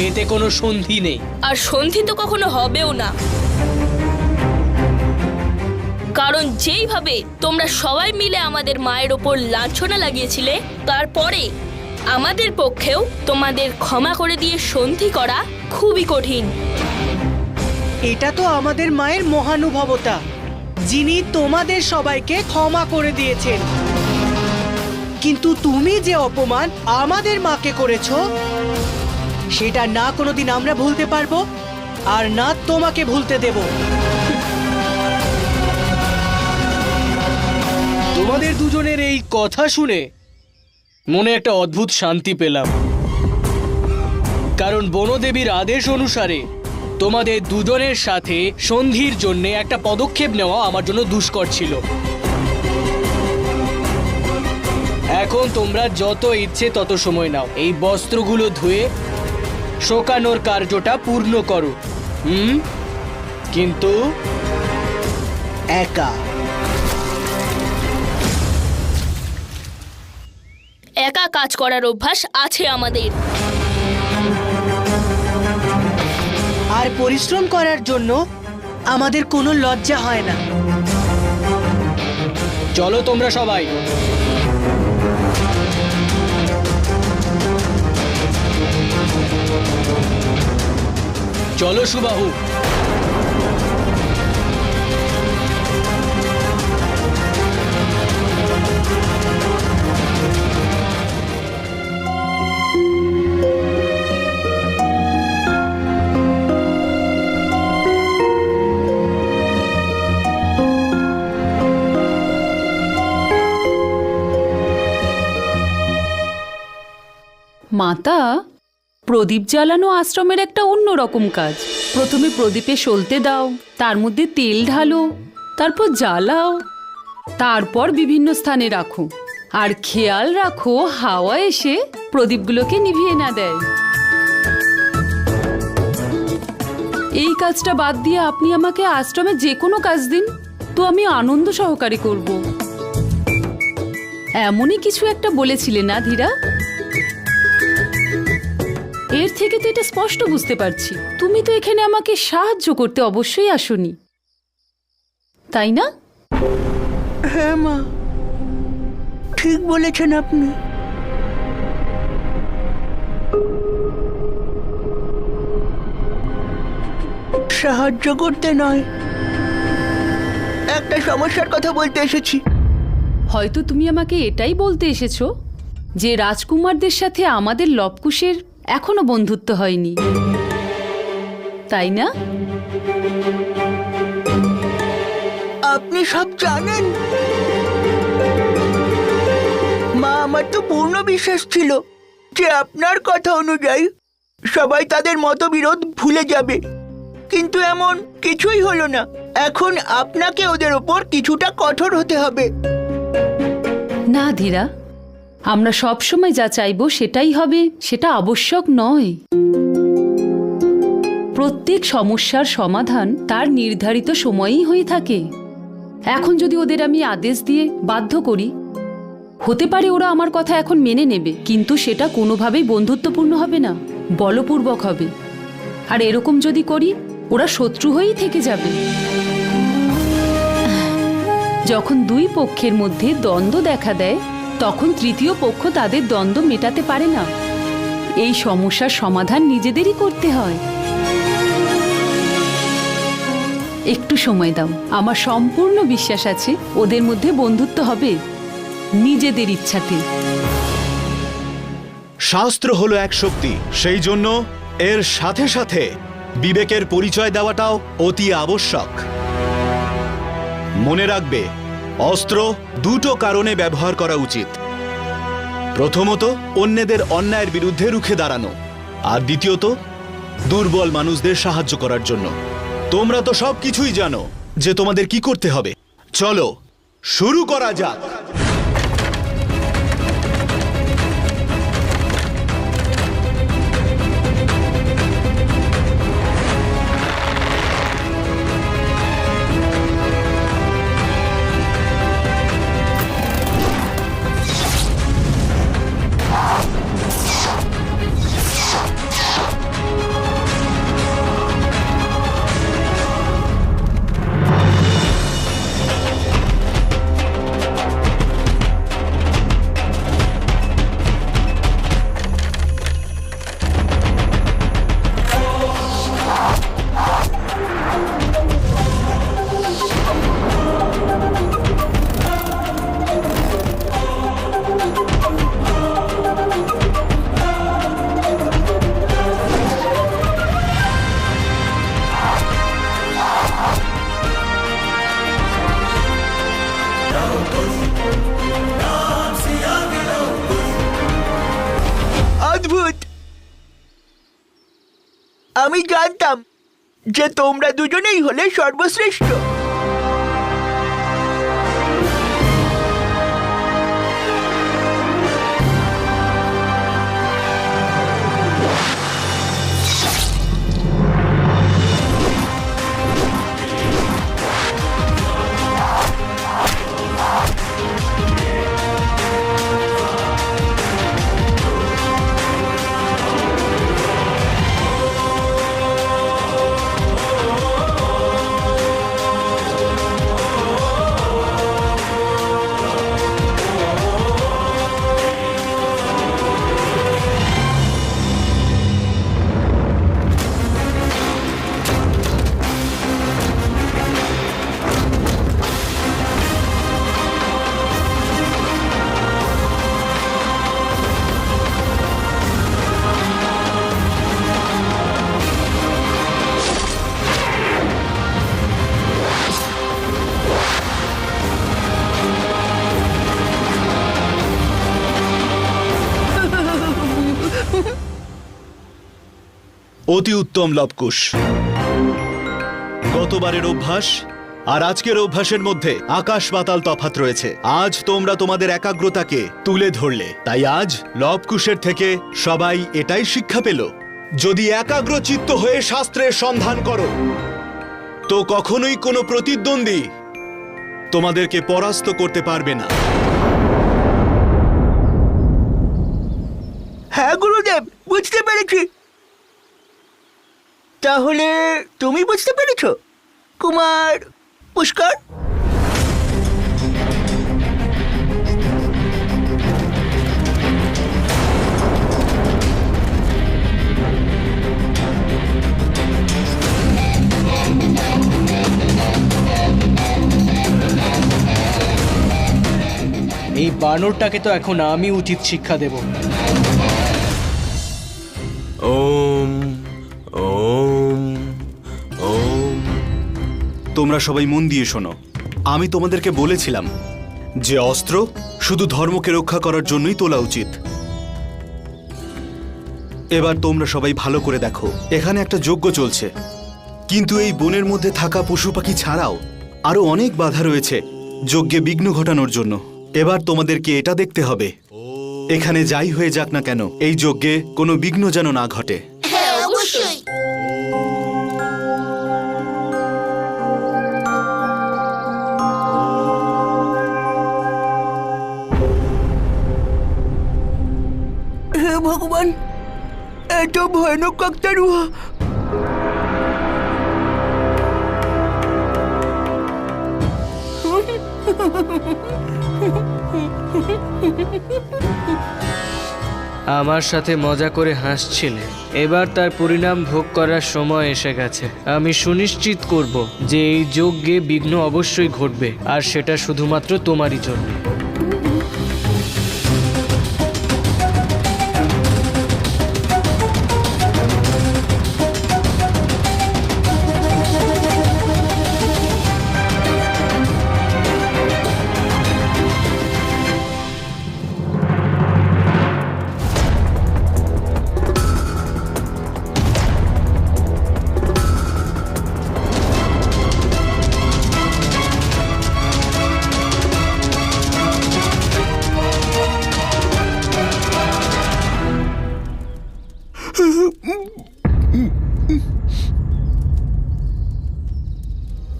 এতে কোনো সন্ধি নেই। আর সন্ধি তো কখনো হবেও না, কারণ যেইভাবে তোমরা সবাই মিলে আমাদের মায়ের ওপর লাঞ্ছনা লাগিয়েছিলে, তারপরে আমাদের পক্ষেও তোমাদের ক্ষমা করে দিয়ে সন্ধি করা খুবই কঠিন। এটা তো আমাদের মায়ের মহানুভবতা, যিনি তোমাদের সবাইকে ক্ষমা করে দিয়েছেন। কিন্তু তুমি যে অপমান আমাদের মাকে করেছো, সেটা না কোনোদিন আমরা ভুলতে পারবো আর না তোমাকে ভুলতে দেব। তোমাদের দুজনের এই কথা শুনে মনে একটা অদ্ভুত শান্তি পেলাম, কারণ বনদেবীর আদেশ অনুসারে তোমাদের দুজনের সাথে সন্ধির জন্য একটা পদক্ষেপ নেওয়া আমার জন্য দুষ্কর ছিল। এখন তোমরা যত ইচ্ছে তত সময় নাও, এই বস্ত্রগুলো ধুয়ে শোকানোর কার্যটা পূর্ণ করো। কিন্তু একা। একা কাজ করার অভ্যাস আছে আমাদের। আর পরিশ্রম করার জন্য আমাদের কোনো লজ্জা হয় না। চলো তোমরা সবাই। চলো সুবাহু। মাতা, প্রদীপ জ্বালানো আশ্রমের একটা অন্যরকম কাজ। প্রথমে প্রদীপে সলতে দাও, তার মধ্যে তেল ঢালো, তারপর জ্বালাও, তারপর বিভিন্ন স্থানে রাখো। আর খেয়াল রাখো হাওয়া এসে প্রদীপগুলোকে নিভিয়ে না দেয়। এই কাজটা বাদ দিয়ে আপনি আমাকে আশ্রমে যে কোনো কাজ দিন, তো আমি আনন্দ সহকারে করব। এমনই কিছু একটা বলেছিলে না ধীরা? এর থেকে তো এটা স্পষ্ট বুঝতে পারছি তুমি তো এখানে আমাকে সাহায্য করতে অবশ্যই আসোনি, তাই না? হ্যাঁ মা, ঠিক বলেছেন আপনি। সাহায্য করতে নয়, একটা সমস্যার কথা বলতে এসেছি। হয়তো তুমি আমাকে এটাই বলতে এসেছো যে রাজকুমারদের সাথে আমাদের লবকুশের এখনো বন্ধুত্ব হয়নি, তাই না? আপনি সব জানেন মা। আমার তো পূর্ণ বিশ্বাস ছিল যে আপনার কথা অনুযায়ী সবাই তাদের মতবিরোধ ভুলে যাবে, কিন্তু এমন কিছুই হলো না। এখন আপনাকে ওদের ওপর কিছুটা কঠোর হতে হবে। না ধীরা, আমরা সব সময় যা চাইবো সেটাই হবে, সেটা আবশ্যক নয়। প্রত্যেক সমস্যার সমাধান তার নির্ধারিত সময়েই হয়ে থাকে। এখন যদি ওদের আমি আদেশ দিয়ে বাধ্য করি, হতে পারে ওরা আমার কথা এখন মেনে নেবে, কিন্তু সেটা কোনোভাবেই বন্ধুত্বপূর্ণ হবে না, বলপূর্বক হবে। আর এরকম যদি করি, ওরা শত্রু হয়েই থেকে যাবে। যখন দুই পক্ষের মধ্যে দ্বন্দ্ব দেখা দেয়, তখন তৃতীয় পক্ষ তাদের দ্বন্দ্ব মেটাতে পারে না। এই সমস্যার সমাধান নিজেদেরই করতে হয়। একটু সময় দাও, আমার সম্পূর্ণ বিশ্বাস আছে ওদের মধ্যে বন্ধুত্ব হবে, নিজেদের ইচ্ছাতে। শাস্ত্র হলো এক শক্তি, সেই জন্য এর সাথে সাথে বিবেকের পরিচয় দেওয়াটাও অতি আবশ্যক। মনে রাখবে, অস্ত্র দুটো কারণে ব্যবহার করা উচিত। প্রথমত, অন্যদের অন্যায়ের বিরুদ্ধে রুখে দাঁড়ানো, আর দ্বিতীয়ত, দুর্বল মানুষদের সাহায্য করার জন্য। তোমরা তো সব কিছুই জানো যে তোমাদের কি করতে হবে। চলো শুরু করা যাক। আমি জানতাম যে তোমরা দুজনেই হলে সর্বশ্রেষ্ঠ। অতি উত্তম লবকুশ। গতবারের অভ্যাস আর আজকের অভ্যাসের মধ্যে আকাশ পাতাল তফাৎ রয়েছে। আজ তোমরা তোমাদের একাগ্রতাকে তুলে ধরলে, তাই আজ লবকুশের থেকে সবাই এটাই শিক্ষা পেল, যদি একাগ্রচিত্ত হয়ে শাস্ত্রের সন্ধান করো তো কখনোই কোনো প্রতিদ্বন্দ্বী তোমাদেরকে পরাস্ত করতে পারবে না। হ্যাঁ গুরুদেব, বুঝতে পেরেছি। তাহলে তুমি বুঝতে পেরেছো কুমার পুষ্কর? এই বানরটাকে তো এখন আমি উচিত শিক্ষা দেব। ওম ওম ওম। তোমরা সবাই মন দিয়ে শোনো। আমি তোমাদেরকে বলেছিলাম যে অস্ত্র শুধু ধর্মকে রক্ষা করার জন্যই তোলা উচিত। এবার তোমরা সবাই ভালো করে দেখো, এখানে একটা যজ্ঞ চলছে, কিন্তু এই বনের মধ্যে থাকা পশু পাখি ছাড়াও আরো অনেক বাধা রয়েছে যজ্ঞে বিঘ্ন ঘটানোর জন্য। এবার তোমাদেরকে এটা দেখতে হবে, এখানে যাই হয়ে যাক না কেন এই যজ্ঞে কোনো বিঘ্ন যেন না ঘটে। হ্যাঁ, অবশ্যই। হে ভগবান, এত ভয়ানক কাকতারুয়া! আমার সাথে মজা করে হাসছিলে, এবার তার পরিণাম ভোগ করার সময় এসে গেছে। আমি সুনিশ্চিত করব যে এই যজ্ঞে বিঘ্ন অবশ্যই ঘটবে, আর সেটা শুধুমাত্র তোমারই জন্য।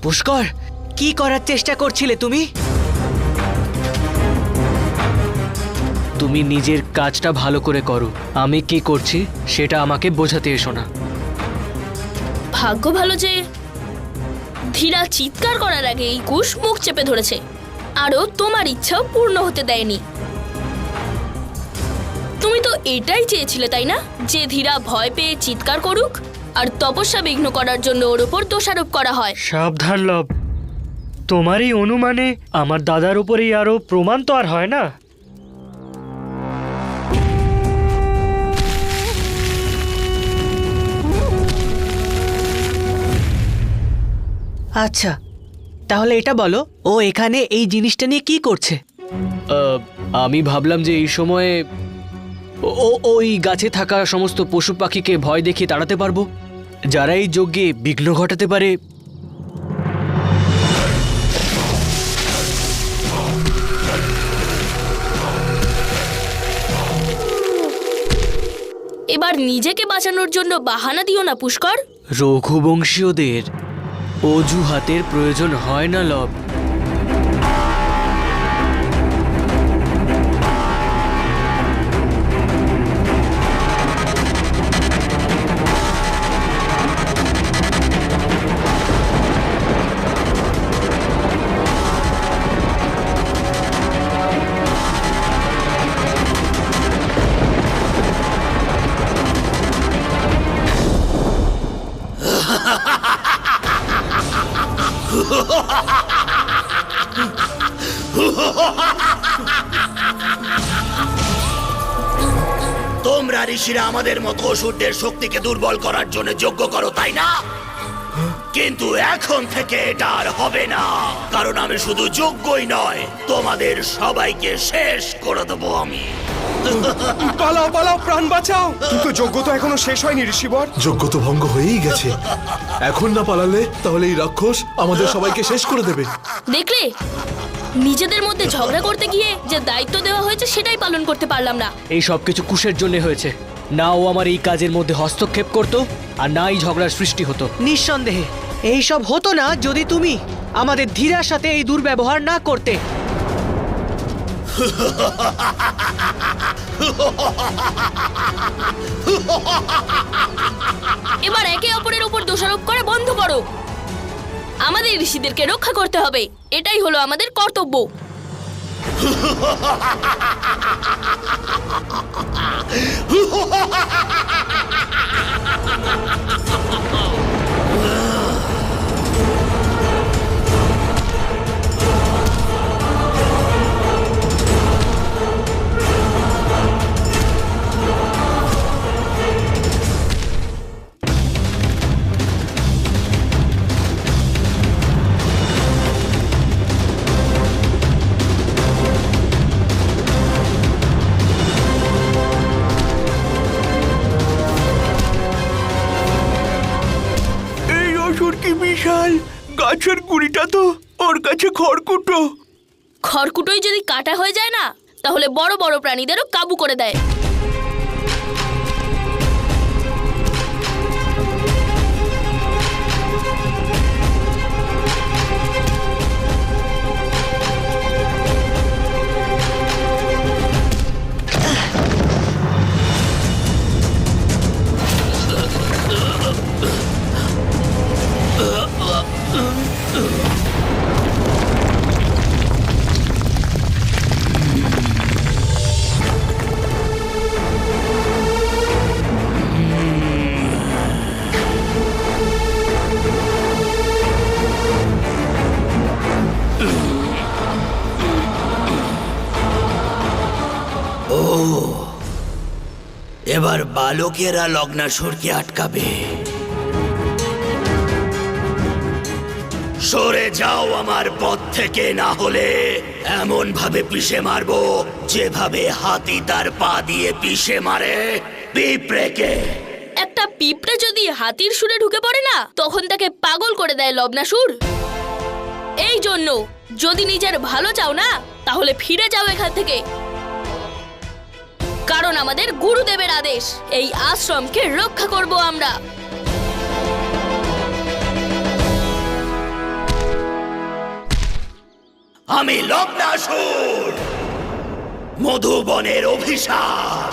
পুষ্কর, কি করার চেষ্টা করছিলে তুমি? তুমি নিজের কাজটা ভালো করে করো, আমি কি করছি সেটা আমাকে বোঝাতে এসো না। ভাগ্য ভালো যে ধীরা চিৎকার করার আগে এই কুশ মুখ চেপে ধরেছে, আরও তোমার ইচ্ছাও পূর্ণ হতে দেয়নি। তুমি তো এটাই চেয়েছিলে, তাই না, যে ধীরা ভয় পেয়ে চিৎকার করুক আর তপস্যা বিঘ্ন করার জন্য ওর উপর দোষারোপ করা হয়। সাবধান লব, তোমার এই অনুমানে আমার দাদার উপরেই আরো প্রমাণ তো আর হয় না। আচ্ছা, তাহলে এটা বলো, ও এখানে এই জিনিসটা নিয়ে কি করছে? আমি ভাবলাম যে এই সময়ে ওই গাছে থাকা সমস্ত পশু পাখিকে ভয় দেখিয়ে তাড়াতে পারবো। যারা এই যজ্ঞে বিঘ্ন ঘটাতে পারে। এবার নিজেকে বাঁচানোর জন্য বাহানা দিও না পুষ্কর। রঘুবংশীয়দের অজুহাতের প্রয়োজন হয় না লব। তোমরা ঋষিরা আমাদের মতো অসুরদের শক্তিকে দুর্বল করার জন্য যজ্ঞ করো, তাই না? কিন্তু এখন থেকে এটা আর হবে না, কারণ আমি শুধু যজ্ঞই নয়, তোমাদের সবাইকে শেষ করে দেবো আমি। পালাও পালাও, প্রাণ বাঁচাও। কিন্তু যজ্ঞ তো এখনো শেষ হয়নি ঋষিবর। যজ্ঞ তো ভঙ্গ হয়েই গেছে। এখন না পালালে তাহলে এই রাক্ষস আমাদের সবাইকে শেষ করে দেবে। দেখলে, নিজেদের মধ্যে ঝগড়া করতে গিয়ে যে দায়িত্ব দেওয়া হয়েছে সেটাই পালন করতে পারলাম না। এই সব কিছু কুশের জন্য হয়েছে। না ও আমার এই কাজের মধ্যে হস্তক্ষেপ করতো, আর না এই ঝগড়ার সৃষ্টি হতো। নিঃসন্দেহে এই সব হতো না যদি তুমি আমাদের ধীরার সাথে এই দুর্ব্যবহার না করতে। এবার একে অপরের উপর দোষারোপ করা বন্ধ করো। আমাদের ঋষিদেরকে রক্ষা করতে হবে, এটাই হলো আমাদের কর্তব্য। এই অসুর কি বিশাল! গাছের গুড়িটা তো ওর কাছে খড়কুটো। খড়কুটোই যদি কাটা হয়ে যায় না, তাহলে বড় বড় প্রাণীদেরও কাবু করে দেয়। এবার বালকেরা লগ্নাসুরকে আটকাবে। সরে যাও আমার পথ থেকে, না হলে এমন ভাবে পিষে মারবো যেভাবে হাতি তার পা দিয়ে পিষে মারে পিঁপড়েকে। একটা পিঁপড়ে যদি হাতির সুরে ঢুকে পড়ে না, তখন তাকে পাগল করে দেয় লবণাসুর। এই জন্য যদি নিজের ভালো চাও না, তাহলে ফিরে যাও এখান থেকে, কারণ আমাদের গুরুদেবের আদেশ, এই আশ্রমকে রক্ষা করব আমরা। আমি লগ্নাসুর, মধুবনের অভিশাপ।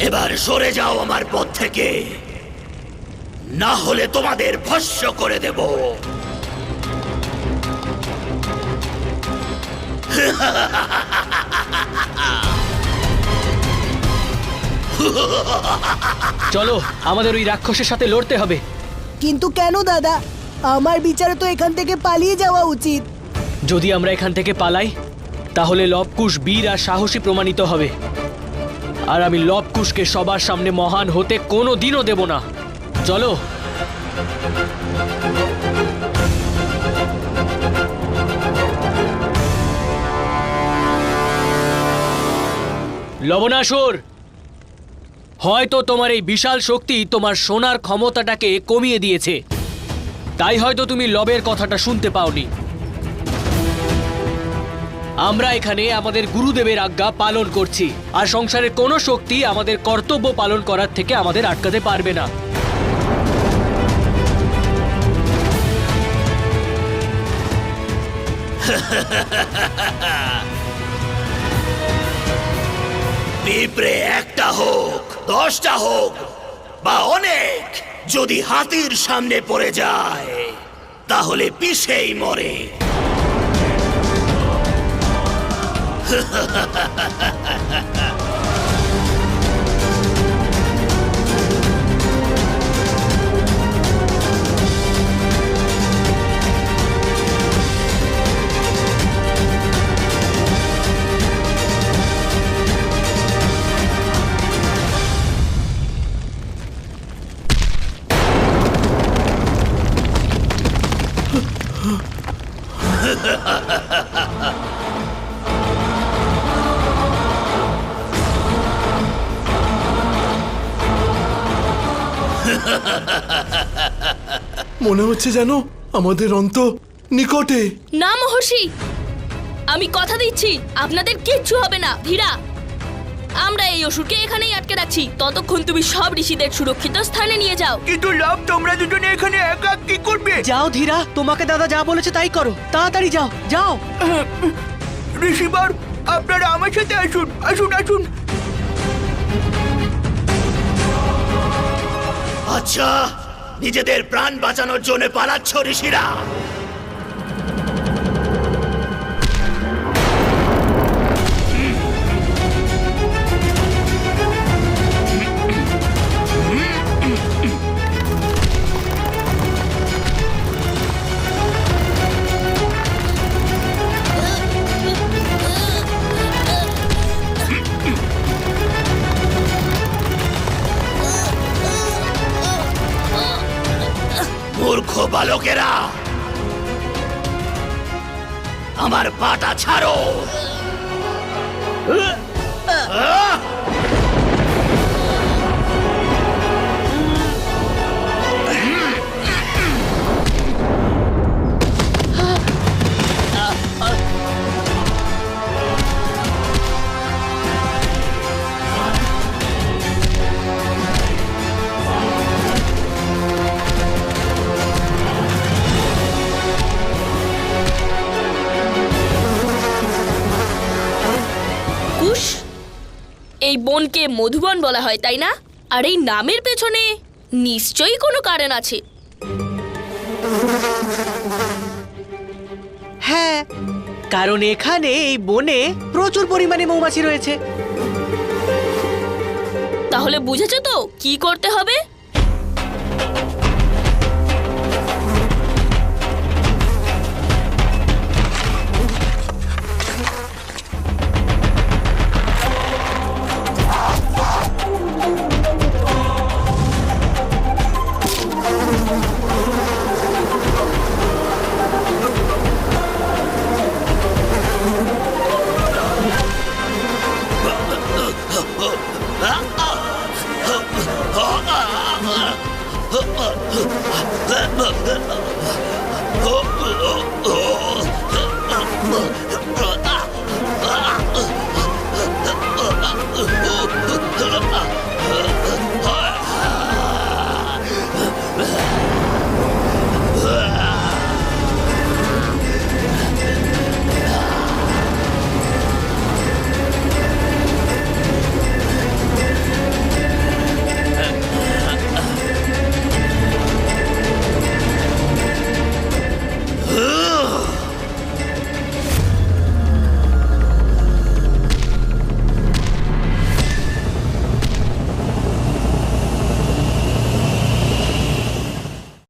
এবার সরে যাও আমার পথ থেকে, না হলে তোমাদের ভস্ম করে দেব। চলো, আমাদের ওই রাক্ষসের সাথে লড়তে হবে। কিন্তু কেন দাদা? আমার বিচারে তো এখান থেকে পালিয়ে যাওয়া উচিত। যদি আমরা এখান থেকে পালাই তাহলে লবকুশ বীর আর সাহসী প্রমাণিত হবে, আর আমি লবকুশকে সবার সামনে মহান হতে কোনো দিনও দেব না। চলো। লবণাসুর, হয়তো তোমার এই বিশাল শক্তি তোমার শোনার ক্ষমতাটাকে কমিয়ে দিয়েছে, তাই হয়তো তুমি লবের কথাটা শুনতে পাওনি। আমরা এখানে আমাদের গুরুদেবের আজ্ঞা পালন করছি, আর সংসারের কোনো শক্তি আমাদের কর্তব্য পালন করার থেকে আমাদের আটকাতে পারবে না। পিঁপড়ে একটা হোক, 10টা হোক বা অনেক, যদি হাতির সামনে পড়ে যায় তাহলে পিষেই মরে। মনে হচ্ছে যেন আমাদের অন্ত নিকটে। না মহর্ষি, আমি কথা দিচ্ছি আপনাদের কিচ্ছু হবে না। ধীরা, আমরা এই অসুরকে এখানেই আটকে রাখছি, ততক্ষণ তুমি সব ঋষিদের সুরক্ষিত স্থানে নিয়ে যাও। কিন্তু লাভ, তোমরা দুজনে এখানে একা কি করবে? যাও ধীরা, তোমাকে দাদা যা বলেছে তাই করো, তাড়াতাড়ি যাও যাও। ঋষিবর, আপনারা আমার সাথে আসুন, আসুন আসুন। আচ্ছা, নিজেদের প্রাণ বাঁচানোর জন্য পালাচ্ছ ঋষিরা? মূর্খ বালকেরা, আমার পাটা ছাড়ো। কুশ, এই বনকে মধুবন বলা হয় তাই না? আর এই নামের পেছনে নিশ্চয়ই কোনো কারণ আছে। হ্যাঁ, কারণ এখানে এই বনে প্রচুর পরিমাণে মৌমাছি রয়েছে। তাহলে বুঝেছো তো কি করতে হবে?